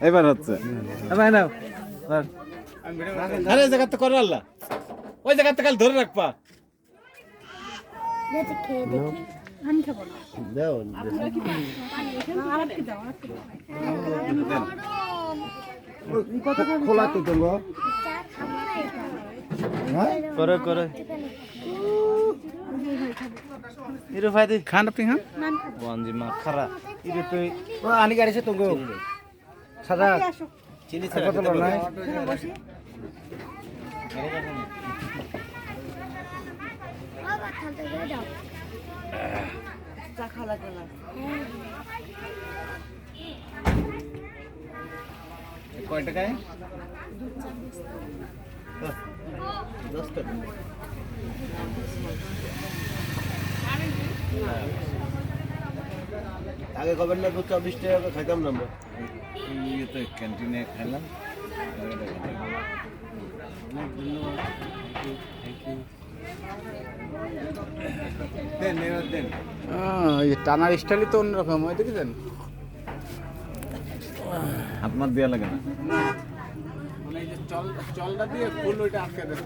এবার হচ্ছে ভাই নাও আরে জায়গা তো করো আল্লাহ ওই জায়গাতে কাল ধরে রাখবা খোলা তো তোমার করে করে ইরো ফাইদে খান আপনি হ্যাঁ বঞ্জি মা খারা ইরো তুই আনি গাড়ি সে তুমি সাদা চিনি কত বড় নাই কয় টাকায় 10 টাকা আগে খবর না 24 টাকা খাইতাম না আমরা ये तो कैंटीने খেলাম দেন নেওয়া দেন এই টানার স্টাইলই তো অন্যরকম হয় দেখেছেন হাত মাত দেওয়া লাগে না মানে এই যে চলটা দিয়ে ফুল ওইটা আটকে দেয়